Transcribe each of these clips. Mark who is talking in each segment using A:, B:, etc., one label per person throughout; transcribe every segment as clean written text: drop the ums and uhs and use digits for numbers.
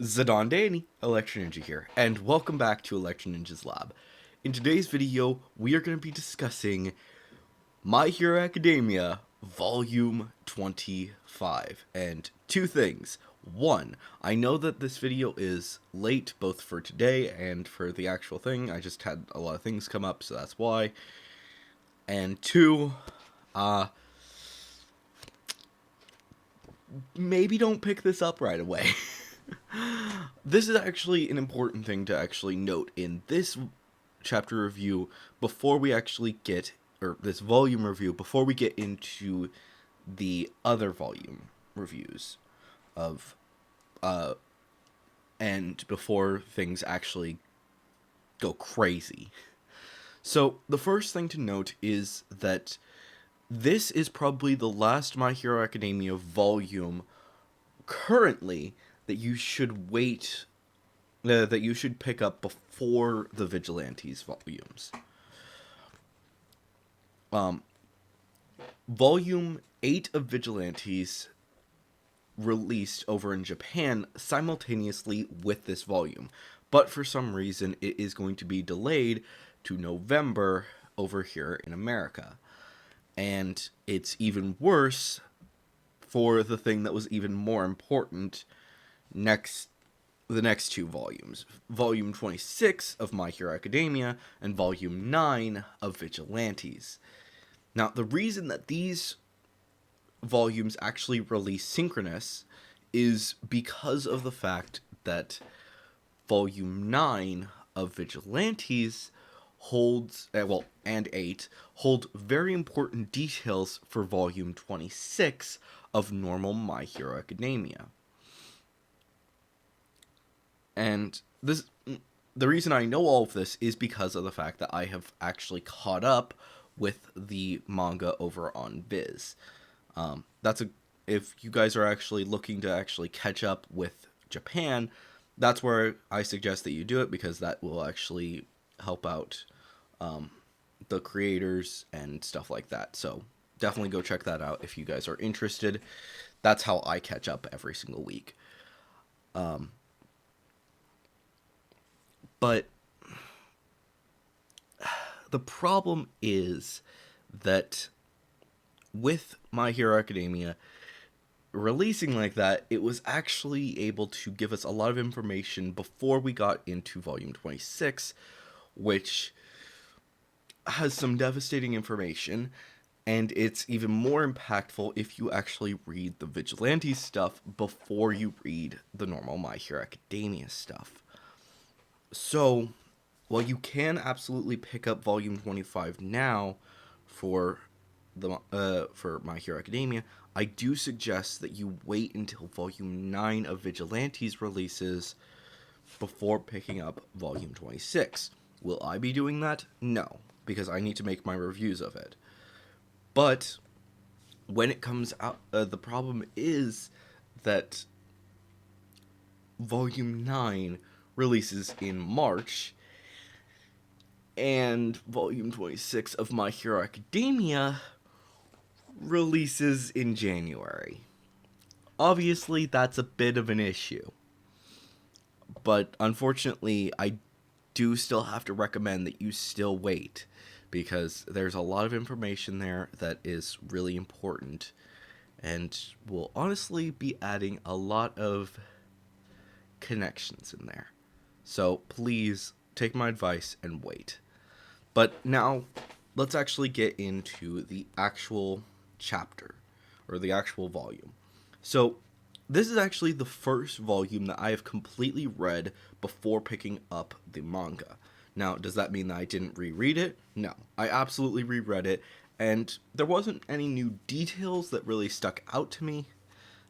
A: Zadon Electro Ninja here, and welcome back to Electro Ninja's Lab. In today's video, we are going to be discussing My Hero Academia Volume 25, and two things. One, I know that this video is late, both for today and for the actual thing. I just had a lot of things come up, so that's why. And two, maybe don't pick this up right away. This is actually an important thing to actually note in this chapter review before we actually get, or this volume review, before we get into the other volume reviews of, and before things actually go crazy. So, the first thing to note is that this is probably the last My Hero Academia volume currently that you should wait, that you should pick up before the Vigilantes volumes. Volume 8 of Vigilantes released over in Japan simultaneously with this volume, but for some reason it is going to be delayed to November over here in America. And it's even worse for the thing that was even more important, the next two volumes, Volume 26 of My Hero Academia and Volume 9 of Vigilantes. Now, the reason that these volumes actually release synchronous is because of the fact that Volume 9 of Vigilantes holds, and 8, hold very important details for Volume 26 of normal My Hero Academia. And the reason I know all of this is because of the fact that I have actually caught up with the manga over on Viz. If you guys are actually looking to actually catch up with Japan, that's where I suggest that you do it, because that will actually help out the creators and stuff like that. So definitely go check that out if you guys are interested. That's how I catch up every single week. But the problem is that with My Hero Academia releasing like that, it was actually able to give us a lot of information before we got into Volume 26, which has some devastating information, and it's even more impactful if you actually read the Vigilante stuff before you read the normal My Hero Academia stuff. So, while you can absolutely pick up Volume 25 now for My Hero Academia, I do suggest that you wait until Volume 9 of Vigilantes releases before picking up Volume 26. Will I be doing that? No, because I need to make my reviews of it. But when it comes out, the problem is that Volume 9 releases in March, and Volume 26 of My Hero Academia releases in January. Obviously, that's a bit of an issue. But unfortunately, I do still have to recommend that you still wait, because there's a lot of information there that is really important and will honestly be adding a lot of connections in there. So please take my advice and wait. But now, let's actually get into the actual chapter, or the actual volume. So, this is actually the first volume that I have completely read before picking up the manga. Now, does that mean that I didn't reread it? No, I absolutely reread it, and there wasn't any new details that really stuck out to me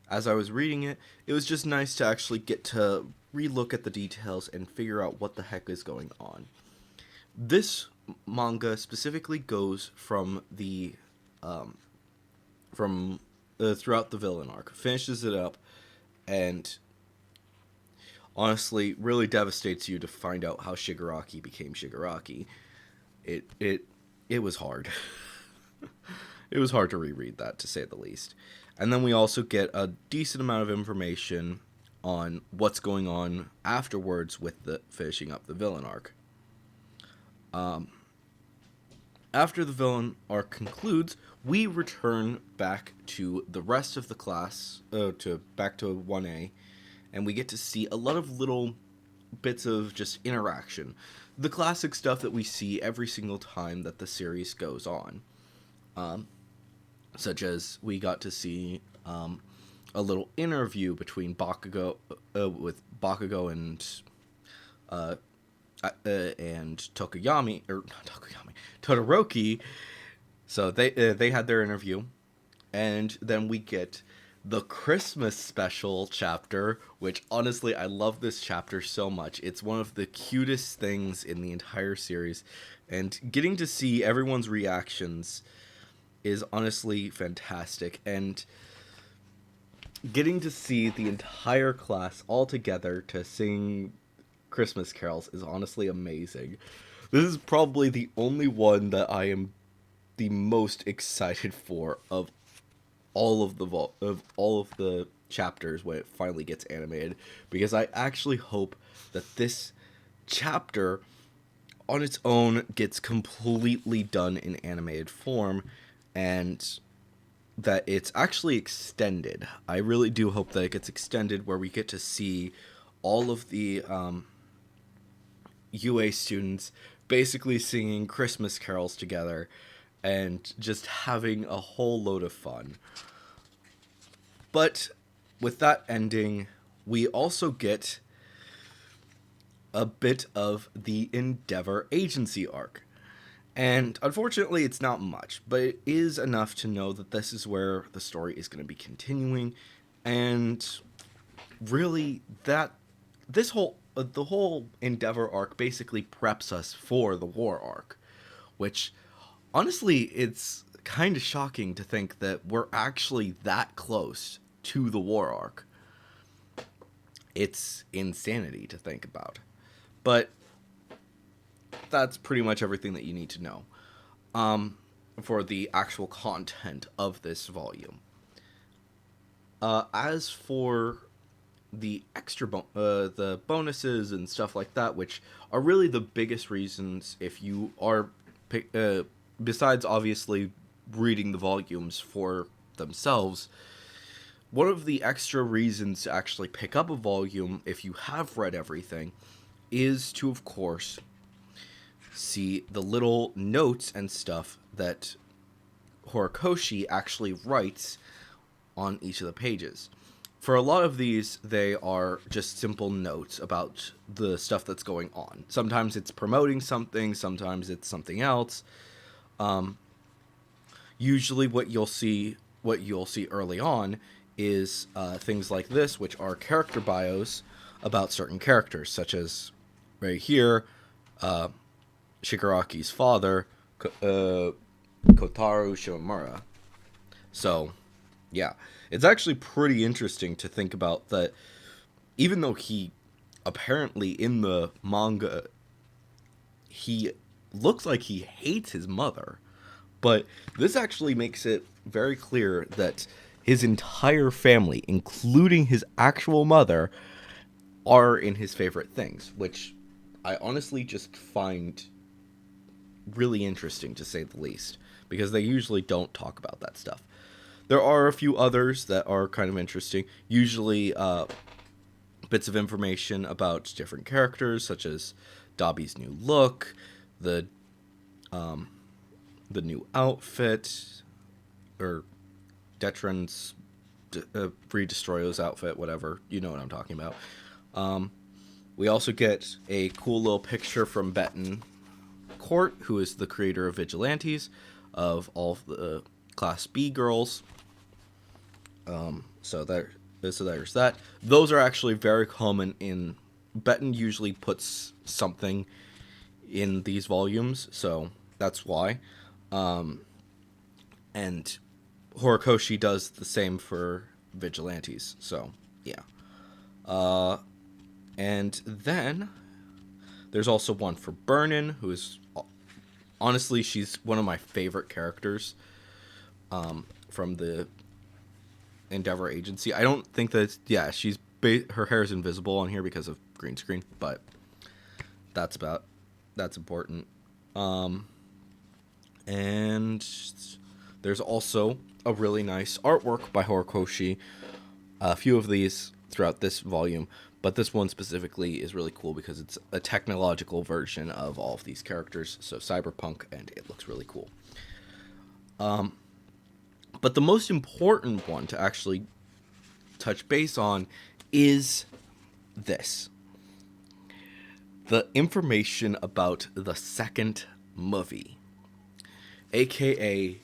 A: as I was reading it. It was just nice to actually get to relook at the details and figure out what the heck is going on. This manga specifically goes from the throughout the villain arc, finishes it up, and honestly really devastates you to find out how Shigaraki became Shigaraki. It was hard. It was hard to reread that, to say the least. And then we also get a decent amount of information on what's going on afterwards with the finishing up the villain arc. After the villain arc concludes, we return back to the rest of the class, back to 1A, and we get to see a lot of little bits of just interaction. The classic stuff that we see every single time that the series goes on. Such as we got to see a little interview between Bakugo and Tokoyami, or not Tokoyami, Todoroki. So they had their interview, and then we get the Christmas special chapter, which honestly I love this chapter so much. It's one of the cutest things in the entire series, and getting to see everyone's reactions is honestly fantastic, and getting to see the entire class all together to sing Christmas carols is honestly amazing. This is probably the only one that I am the most excited for of all of the chapters when it finally gets animated, because I actually hope that this chapter on its own gets completely done in animated form, and that it's actually extended. I really do hope that it gets extended, where we get to see all of the UA students basically singing Christmas carols together and just having a whole load of fun. But with that ending, we also get a bit of the Endeavor Agency arc. And unfortunately, it's not much, but it is enough to know that this is where the story is going to be continuing. And really, the whole Endeavor arc basically preps us for the War arc, which honestly, it's kind of shocking to think that we're actually that close to the War arc. It's insanity to think about. But that's pretty much everything that you need to know for the actual content of this volume. As for the extra the bonuses and stuff like that, which are really the biggest reasons if you are besides obviously reading the volumes for themselves, one of the extra reasons to actually pick up a volume if you have read everything is to, of course, see the little notes and stuff that Horikoshi actually writes on each of the pages. For a lot of these, they are just simple notes about the stuff that's going on. Sometimes it's promoting something, sometimes it's something else. Usually what you'll see early on is things like this, which are character bios about certain characters, such as right here, Shigaraki's father, Kotaro Shimamura. So, yeah, it's actually pretty interesting to think about that. Even though he apparently in the manga, he looks like he hates his mother, but this actually makes it very clear that his entire family, including his actual mother, are in his favorite things, which I honestly just find really interesting, to say the least, because they usually don't talk about that stuff. There are a few others that are kind of interesting, usually bits of information about different characters, such as Dabi's new look, the new outfit, or Detran's Free Destroyo's outfit, whatever, you know what I'm talking about. We also get a cool little picture from Betten Court, who is the creator of Vigilantes, of all of the Class B girls. So there's that. Those are actually very common in... Betten usually puts something in these volumes, so that's why. And Horikoshi does the same for Vigilantes, so yeah. And then there's also one for Burnin, who is... Honestly, she's one of my favorite characters from the Endeavor Agency. I don't think that... Yeah, she's her hair is invisible on here because of green screen, but that's important. And there's also a really nice artwork by Horikoshi. A few of these throughout this volume, but this one specifically is really cool because it's a technological version of all of these characters, so cyberpunk, and it looks really cool. But the most important one to actually touch base on is this. The information about the second movie, aka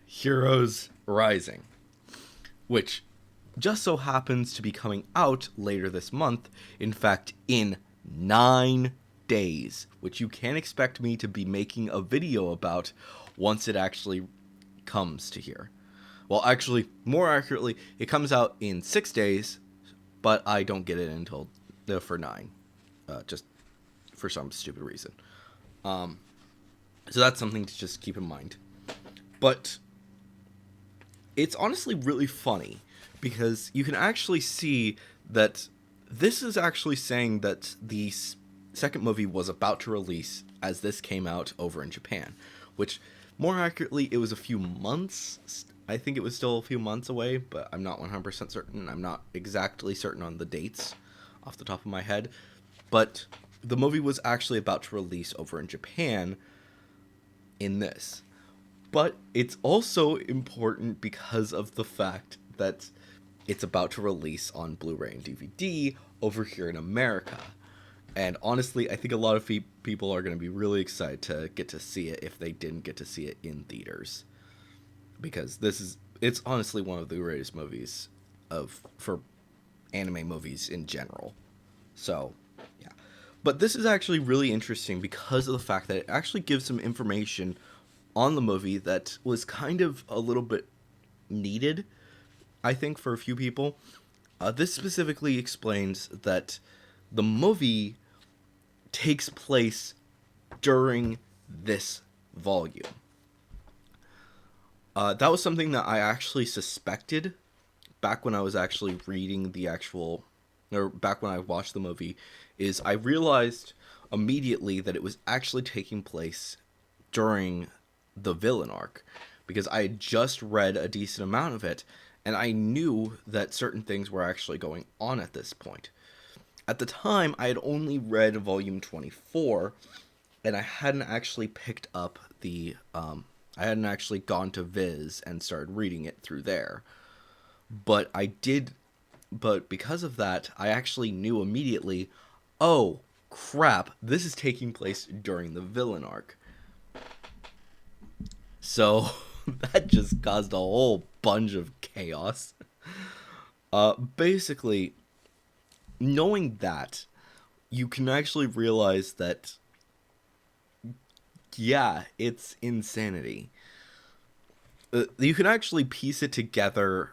A: Heroes Rising, which just so happens to be coming out later this month. In fact, in 9 days, which you can expect me to be making a video about once it actually comes to here. Well, actually, more accurately, it comes out in 6 days, but I don't get it until for 9, just for some stupid reason. So that's something to just keep in mind. But it's honestly really funny because you can actually see that this is actually saying that the second movie was about to release as this came out over in Japan, which more accurately, it was a few months. I think it was still a few months away, but I'm not 100% certain. I'm not exactly certain on the dates off the top of my head. But the movie was actually about to release over in Japan in this. But it's also important because of the fact that it's about to release on Blu-ray and DVD over here in America. And honestly, I think a lot of people are going to be really excited to get to see it if they didn't get to see it in theaters. Because it's honestly one of the greatest movies for anime movies in general. So, yeah. But this is actually really interesting because of the fact that it actually gives some information on the movie that was kind of a little bit needed, I think, for a few people. This specifically explains that the movie takes place during this volume. That was something that I actually suspected back when I was actually reading back when I watched the movie, is I realized immediately that it was actually taking place during the villain arc, because I had just read a decent amount of it, and I knew that certain things were actually going on at this point. At the time, I had only read volume 24, and I hadn't actually picked up I hadn't actually gone to Viz and started reading it through there. But because of that, I actually knew immediately, oh, crap, this is taking place during the villain arc. So, that just caused a whole bunch of chaos. Basically, knowing that, you can actually realize that, yeah, it's insanity. You can actually piece it together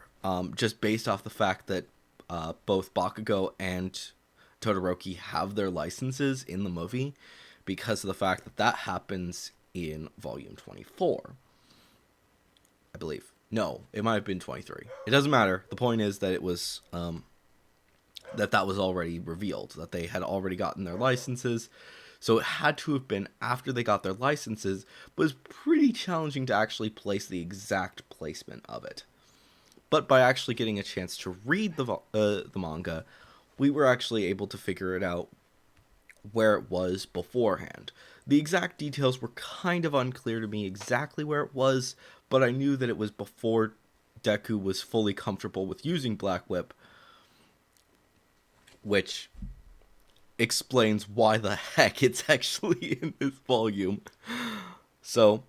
A: just based off the fact that both Bakugo and Todoroki have their licenses in the movie, because of the fact that happens in volume 24. I believe. No, it might have been 23. It doesn't matter. The point is that it was that was already revealed, that they had already gotten their licenses. So it had to have been after they got their licenses, but it was pretty challenging to actually place the exact placement of it. But by actually getting a chance to read the manga, we were actually able to figure it out where it was beforehand. The exact details were kind of unclear to me exactly where it was, but I knew that it was before Deku was fully comfortable with using Black Whip, which explains why the heck it's actually in this volume. So,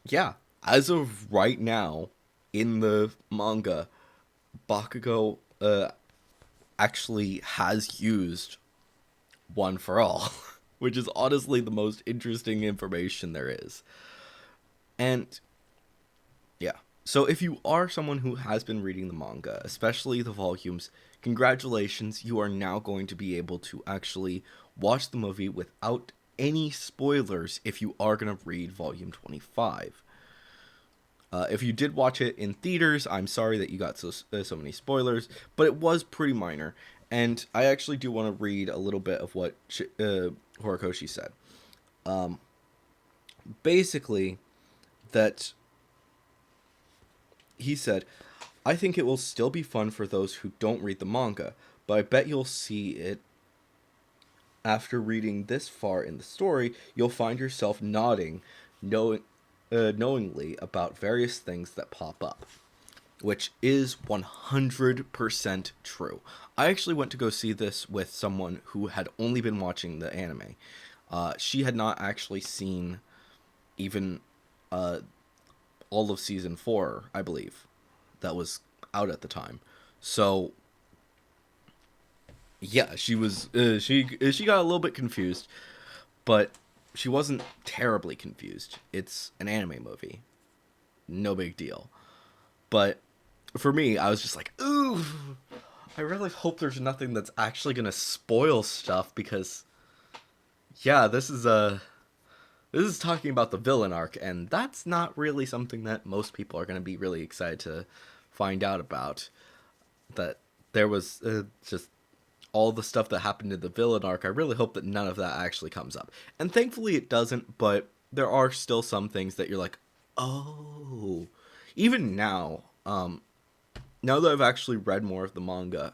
A: yeah, as of right now, in the manga, Bakugo actually has used One for All, which is honestly the most interesting information there is. And, yeah. So if you are someone who has been reading the manga, especially the volumes, congratulations, you are now going to be able to actually watch the movie without any spoilers if you are going to read volume 25. If you did watch it in theaters, I'm sorry that you got so many spoilers, but it was pretty minor. And I actually do want to read a little bit of what Horikoshi said. Basically, that he said, I think it will still be fun for those who don't read the manga, but I bet you'll see it after reading this far in the story. You'll find yourself nodding, knowingly about various things that pop up, which is 100% true. I actually went to go see this with someone who had only been watching the anime. She had not actually seen even all of season 4, I believe, that was out at the time. So yeah, she was she got a little bit confused, but she wasn't terribly confused. It's an anime movie, no big deal. But for me, I was just like, ooh, I really hope there's nothing that's actually gonna spoil stuff, because yeah, this is talking about the villain arc, and that's not really something that most people are gonna be really excited to find out about. That there was just all the stuff that happened in the villain arc. I really hope that none of that actually comes up, and thankfully it doesn't. But there are still some things that you're like, oh, even now. Now that I've actually read more of the manga,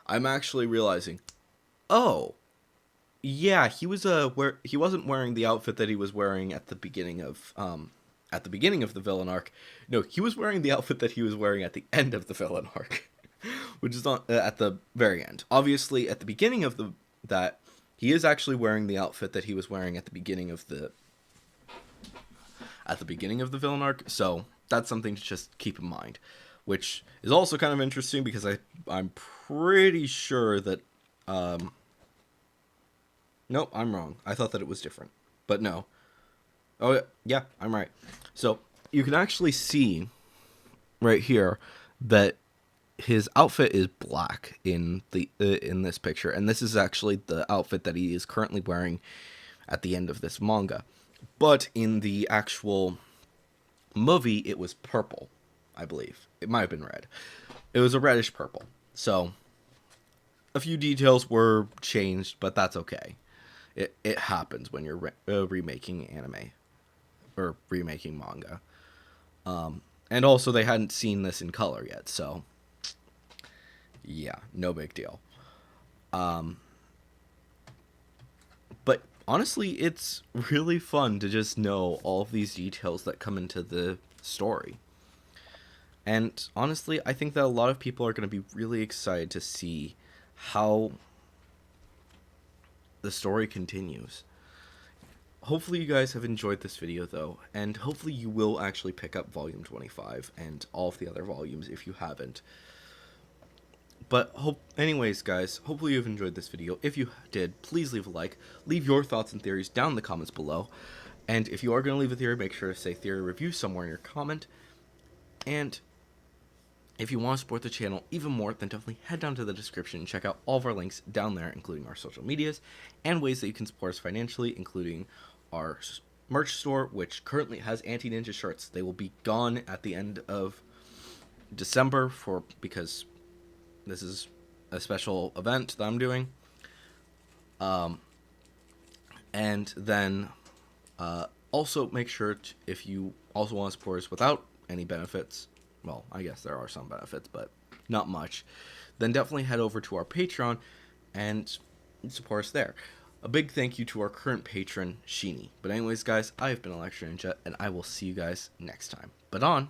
A: I'm actually realizing, oh, yeah, he wasn't wearing the outfit that he was wearing at the beginning of the villain arc. No, he was wearing the outfit that he was wearing at the end of the villain arc, which is not at the very end. Obviously, at the beginning of that, he is actually wearing the outfit that he was wearing at the beginning of the villain arc. So that's something to just keep in mind, which is also kind of interesting because I'm pretty sure that nope, I'm wrong. I thought that it was different, but no. Oh yeah, I'm right. So you can actually see right here that his outfit is black in this picture, and this is actually the outfit that he is currently wearing at the end of this manga. But in the actual movie, it was purple, I believe. It might have been red. It was a reddish purple. So a few details were changed, but that's okay. It happens when you're remaking anime or remaking manga. And also they hadn't seen this in color yet, so yeah, no big deal. But honestly, it's really fun to just know all of these details that come into the story. And honestly, I think that a lot of people are going to be really excited to see how the story continues. Hopefully you guys have enjoyed this video though, and hopefully you will actually pick up Volume 25 and all of the other volumes if you haven't. But anyways guys, hopefully you've enjoyed this video. If you did, please leave a like, leave your thoughts and theories down in the comments below, and if you are going to leave a theory, make sure to say theory review somewhere in your comment. And if you want to support the channel even more, then definitely head down to the description and check out all of our links down there, including our social medias and ways that you can support us financially, including our merch store, which currently has anti-ninja shirts. They will be gone at the end of December because this is a special event that I'm doing. And then also make sure if you also want to support us without any benefits, well, I guess there are some benefits, but not much, then definitely head over to our Patreon and support us there. A big thank you to our current patron, Sheeny. But anyways, guys, I've been Electro Ninja, and I will see you guys next time. But on!